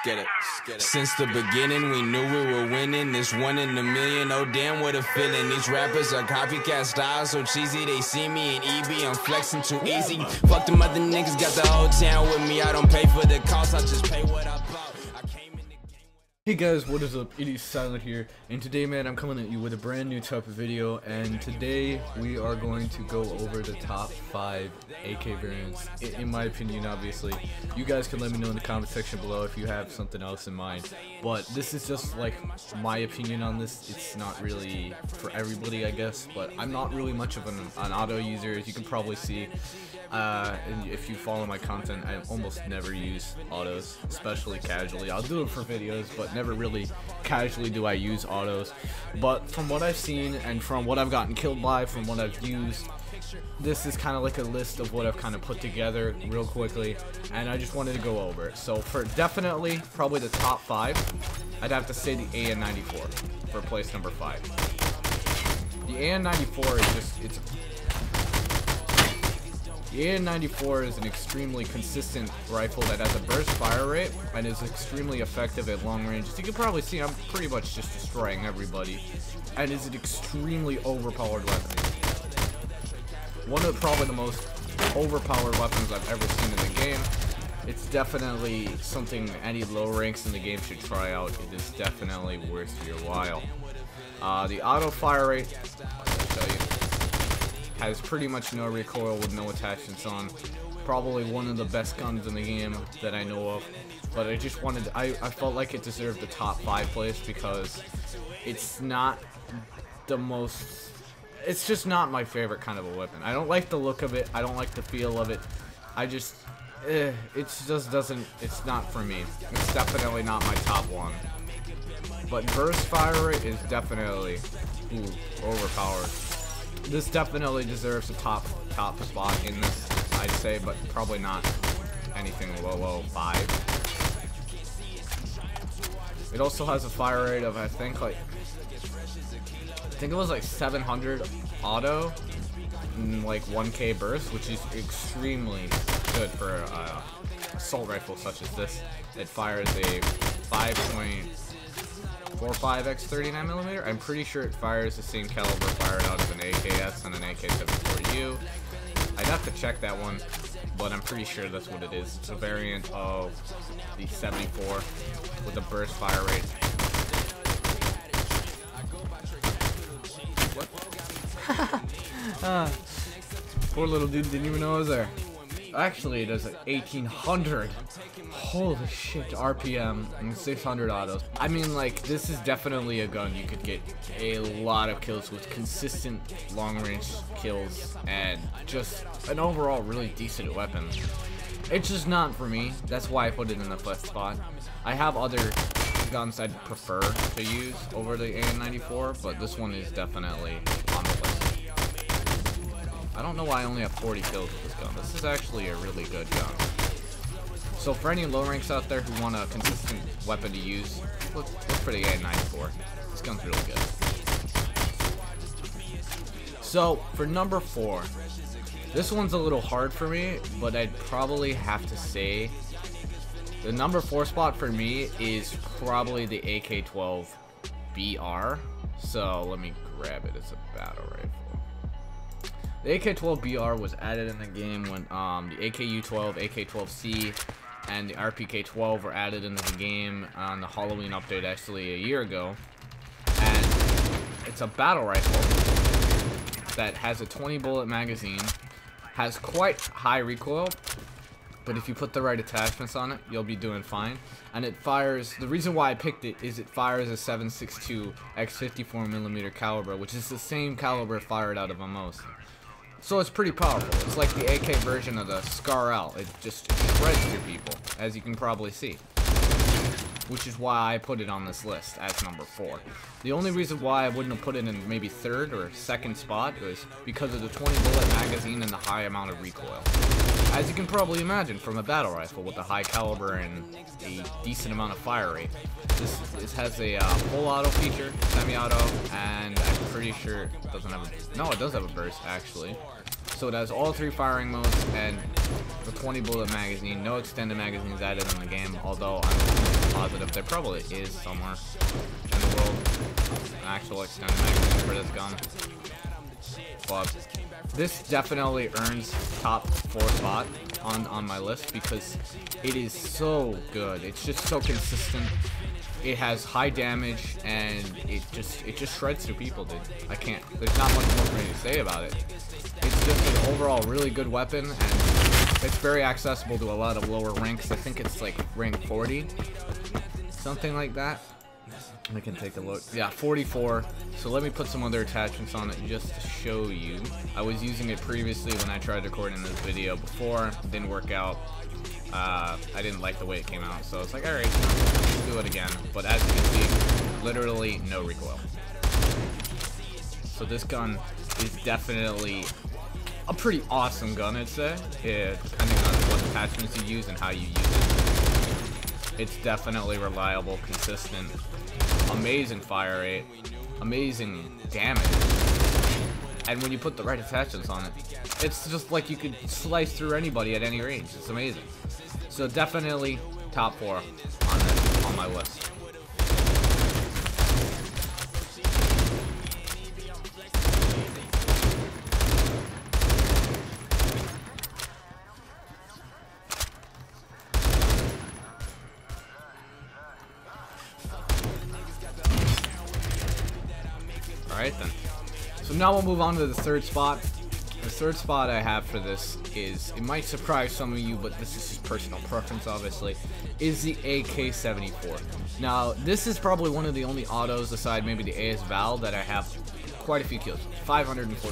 Get it. Since the beginning, we knew we were winning. This one in a million, oh damn, what a feeling. These rappers are copycat styles, so cheesy. They see me in EB, I'm flexing too easy. Fuck them other niggas, got the whole town with me. I don't pay for the cost, I just pay what I bought. I came in the game. Hey guys, what is up? It is Silent here, and today, man, I'm coming at you with a brand new type of video. And today we are going to go over the top 5 AK variants, in my opinion. Obviously, you guys can let me know in the comment section below if you have something else in mind, but this is just like my opinion on this. It's not really for everybody, I guess, but I'm not really much of an auto user, as you can probably see. And if you follow my content, I almost never use autos, especially casually. I'll do it for videos, but never really casually do I use autos. But from what I've seen and from what I've gotten killed by, from what I've used, this is kind of like a list of what I've kind of put together real quickly, and I just wanted to go over it. So for definitely probably the top 5, I'd have to say the AN-94 for place number 5. The AN-94 is just, the AN-94 is an extremely consistent rifle that has a burst fire rate and is extremely effective at long range. As you can probably see, I'm pretty much just destroying everybody, and is an extremely overpowered weapon. One of probably the most overpowered weapons I've ever seen in the game. It's definitely something any low ranks in the game should try out. It is definitely worth your while. The auto fire rate, I'll show you, has pretty much no recoil with no attachments on. Probably one of the best guns in the game that I know of. But I just wanted, I felt like it deserved the top 5 place because it's not the most, it's just not my favorite kind of a weapon. I don't like the look of it. I don't like the feel of it. I just, it just doesn't, it's not for me. It's definitely not my top one. But burst fire rate is definitely overpowered. This definitely deserves a top spot in this, I'd say, but probably not anything below 5. It also has a fire rate of, I think it was like 700 auto and like 1k burst, which is extremely good for a assault rifle such as this. It fires a 5.45x 39mm. I'm pretty sure it fires the same caliber fired out of an AKS and an AK-74U. I'd have to check that one, but I'm pretty sure that's what it is. It's a variant of the 74 with a burst fire rate. What? Poor little dude didn't even know I was there. Actually, it does 1800. Holy shit, RPM and 600 autos. I mean, like, this is definitely a gun you could get a lot of kills with, consistent long-range kills, and just an overall really decent weapon. It's just not for me. That's why I put it in the 5th spot. I have other guns I'd prefer to use over the AN-94, but this one is definitely on the list. I don't know why I only have 40 kills with this gun. This is actually a really good gun. So for any low ranks out there who want a consistent weapon to use, look for the AN-94. This gun's really good. So for number 4, this one's a little hard for me, but I'd probably have to say the number 4 spot for me is probably the AK-12BR. So let me grab it. It's a battle rifle. The AK-12BR was added in the game when the AKU-12, AK-12C, and the RPK-12 were added into the game on the Halloween update actually a year ago. And it's a battle rifle that has a 20 bullet magazine, has quite high recoil, but if you put the right attachments on it, you'll be doing fine. And it fires, the reason why I picked it is it fires a 7.62 x 54mm caliber, which is the same caliber fired out of a Mos. So it's pretty powerful. It's like the AK version of the Scar-L. It just shreds through people, as you can probably see. Which is why I put it on this list as number 4. The only reason why I wouldn't have put it in maybe 3rd or 2nd spot was because of the 20 bullet magazine and the high amount of recoil. As you can probably imagine from a battle rifle with a high caliber and a decent amount of fire rate. This has a full auto feature, semi-auto, and I'm pretty sure it doesn't have a, no, it does have a burst actually. So it has all 3 firing modes and the 20 bullet magazine. No extended magazines added in the game, although I'm positive there probably is somewhere in the world an actual extended magazine for this gun. But this definitely earns top 4 spot on my list because it is so good. It's just so consistent. It has high damage and it just shreds through people, dude. There's not much more for me to say about it. It's just an overall really good weapon, and it's very accessible to a lot of lower ranks. I think it's like rank 40, something like that. We can take a look. Yeah, 44. So let me put some other attachments on it just to show you. I was using it previously when I tried recording this video before. It didn't work out. I didn't like the way it came out, so I was like, alright, let's do it again. But as you can see, literally no recoil. So this gun is definitely a pretty awesome gun, I'd say. Yeah, depending on what attachments you use and how you use it. It's definitely reliable, consistent, amazing fire rate, amazing damage. And when you put the right attachments on it, it's just like you could slice through anybody at any range. It's amazing. So definitely top 4 on my list. Alright then. So now we'll move on to the 3rd spot. The 3rd spot I have for this is, it might surprise some of you, but this is just personal preference obviously, is the AK-74. Now, this is probably one of the only autos, aside maybe the AS Val, that I have quite a few kills, 514.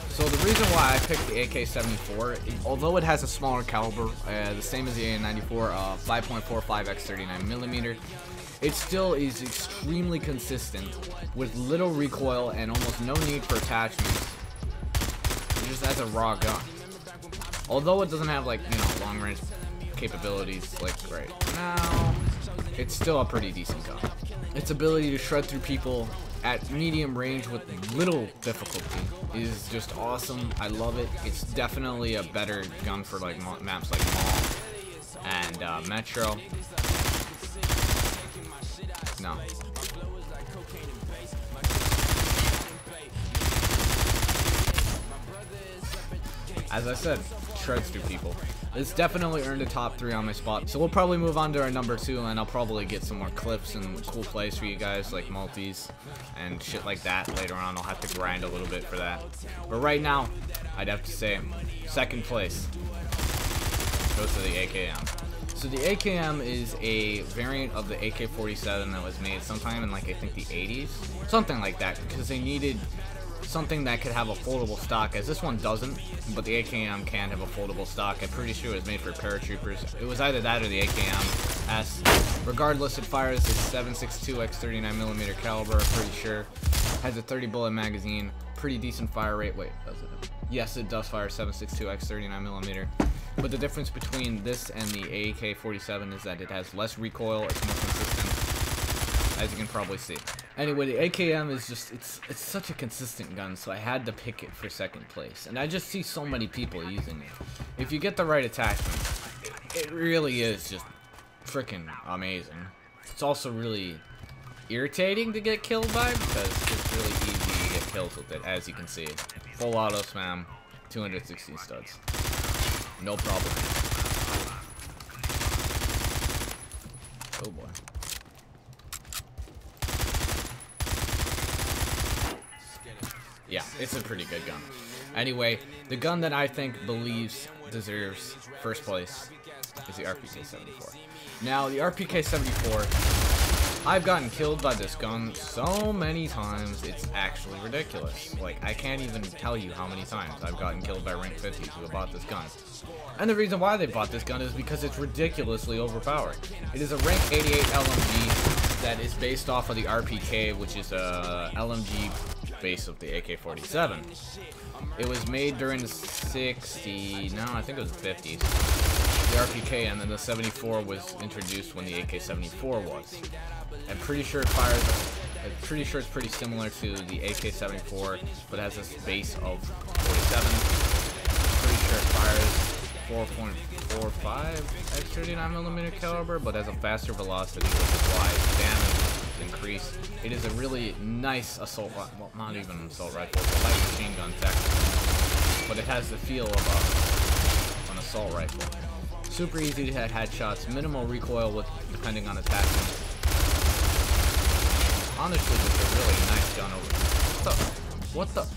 So the reason why I picked the AK-74, although it has a smaller caliber, the same as the AN-94, 5.45 x 39mm, it still is extremely consistent with little recoil and almost no need for attachments. Just as a raw gun. Although it doesn't have, like, you know, long range capabilities like right now, it's still a pretty decent gun. Its ability to shred through people at medium range with little difficulty is just awesome. I love it. It's definitely a better gun for like maps like Mall and Metro. No. As I said, shreds through people. It's definitely earned a top 3 on my spot. So we'll probably move on to our number 2, and I'll probably get some more clips and cool plays for you guys, like multis and shit like that later on. I'll have to grind a little bit for that. But right now, I'd have to say 2nd place goes to the AKM. So the AKM is a variant of the AK-47 that was made sometime in, like, I think the 80s. Something like that, because they needed something that could have a foldable stock, as this one doesn't, but the AKM can have a foldable stock. I'm pretty sure it was made for paratroopers. It was either that or the AKM-S. Regardless, it fires a 7.62 x 39mm caliber, I'm pretty sure. Has a 30 bullet magazine, pretty decent fire rate. Wait, does it? Yes, it does fire 7.62 x 39mm. But the difference between this and the AK-47 is that it has less recoil, it's more consistent, as you can probably see. Anyway, the AKM is just, it's such a consistent gun, so I had to pick it for 2nd place. And I just see so many people using it. If you get the right attachment, it really is just freaking amazing. It's also really irritating to get killed by, because it's really easy to get kills with it, as you can see. Full auto spam, 216 studs. No problem. Oh boy. Yeah, it's a pretty good gun. Anyway, the gun that I think deserves 1st place is the RPK-74. Now, the RPK-74, I've gotten killed by this gun so many times, it's actually ridiculous. Like, I can't even tell you how many times I've gotten killed by rank 50s who have bought this gun. And the reason why they bought this gun is because it's ridiculously overpowered. It is a rank 88 LMG that is based off of the RPK, which is a LMG base of the AK-47. It was made during the 60s, no, I think it was the 50s. The RPK, and then the 74 was introduced when the AK-74 was. I'm pretty sure it fires, I'm pretty sure it's pretty similar to the AK-74, but it has this base of 47. 4.45 at 39mm caliber, but has a faster velocity, which is why its damage is increased. It is a really nice assault rifle, well, not even an assault rifle, it's a light machine gun technically, but it has the feel of an assault rifle. Super easy to hit headshots, minimal recoil with depending on attachment. Honestly, it's a really nice gun over. What the?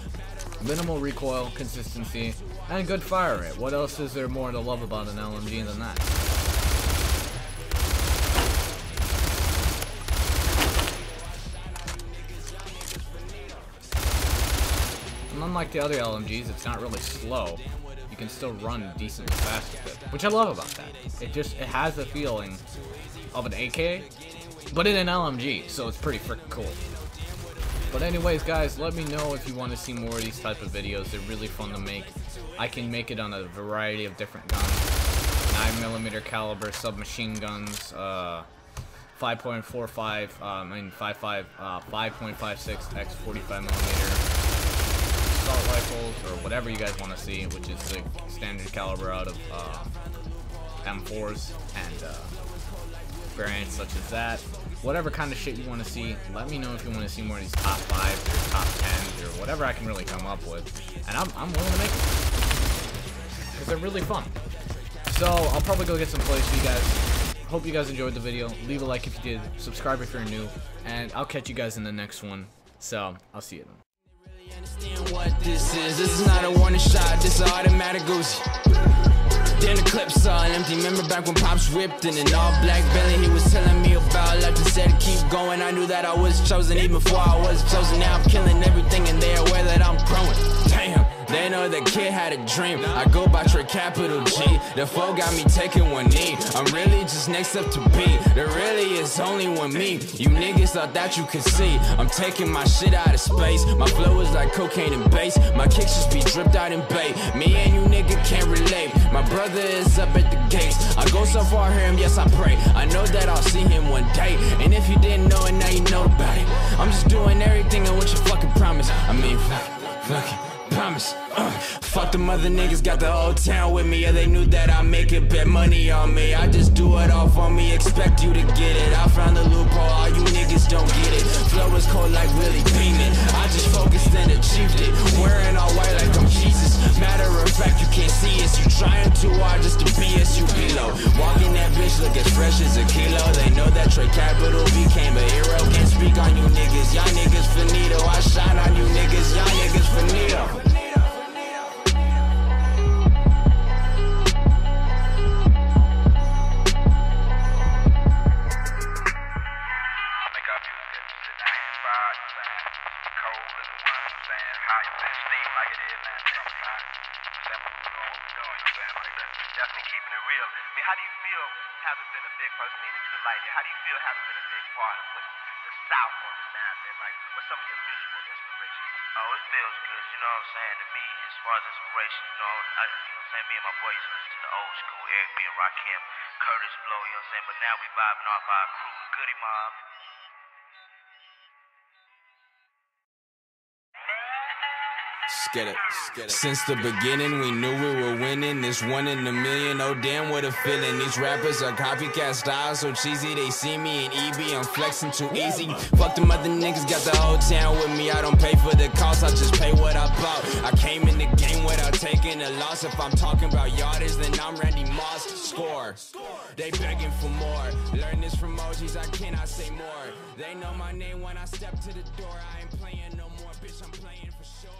Minimal recoil, consistency, and good fire rate. What else is there more to love about an LMG than that? And unlike the other LMGs, it's not really slow. You can still run decently fast with it, which I love about that. It has the feeling of an AK, but in an LMG, so it's pretty freaking cool. But anyways, guys, let me know if you want to see more of these type of videos. They're really fun to make. I can make it on a variety of different guns. 9mm caliber submachine guns, 5.45, 5.56 x 45mm assault rifles, or whatever you guys want to see, which is the standard caliber out of M4s and variants such as that. Whatever kind of shit you want to see, let me know if you want to see more of these top 5s or top 10s or whatever I can really come up with. And I'm willing to make them, because they're really fun. So I'll probably go get some plays for you guys. Hope you guys enjoyed the video. Leave a like if you did. Subscribe if you're new. And I'll catch you guys in the next one. So I'll see you then. Understand what this is. This is not a warning shot. This is an automatic Uzi. Then the clip's all empty. Remember back when Pops whipped in an all-black Bentley, he was telling me about life and said to keep going. I knew that I was chosen even before I was chosen. Now I'm killing everything and they're aware that I'm growing. Damn, they know the kid had a dream. I go by Trey capital G. The foe got me taking one knee. I'm really just next up to B. There really is only one me. You niggas thought that you could see. I'm taking my shit out of space. My flow is like cocaine and bass. My kicks just be dripped out in bait. Me and you nigga can't relate. My brother is up at the gates. I go so far, hear him, yes I pray. I know that I'll see him one day. And if you didn't know it, now you know about it. I'm just doing everything on what you fucking promise. I mean, fucking promise. Fuck them other niggas, got the whole town with me. Yeah, they knew that I make it, bet money on me. I just do it all for me, expect you to get it. I found the loophole, all you niggas don't get it. Flow is cold like Willie Beeman. I just focused and achieved it. Wearing all white like I'm Jesus. Matter of fact, you can't see us. You trying too hard just to be us, you below. Walking that bitch, look as fresh as a kilo. They know that Trey Capital became a hero. Can't speak on you niggas, y'all niggas finito. I shine on you niggas, y'all niggas finito. Definitely keeping it real. I mean, how do you feel having been a big person into the light? How do you feel having been a big part of putting the South on the map? And like, what's some of your musical inspirations? Oh, it feels good. You know what I'm saying? To me, as far as inspiration, you know what I'm saying? Me and my boys listen to the old school Eric B and Rakim, Curtis Blow, you know what I'm saying? But now we vibing off our crew, the Goody Mob. Get it. Since the beginning, we knew we were winning. This one in a million, oh damn, what a feeling. These rappers are copycat styles, so cheesy. They see me in EB, I'm flexing too easy. Fuck them other niggas, got the whole town with me. I don't pay for the cost, I just pay what I bought. I came in the game without taking a loss. If I'm talking about yardage, then I'm Randy Moss. Score. They begging for more. Learn this from emojis, I cannot say more. They know my name when I step to the door. I ain't playing no more, bitch, I'm playing for sure.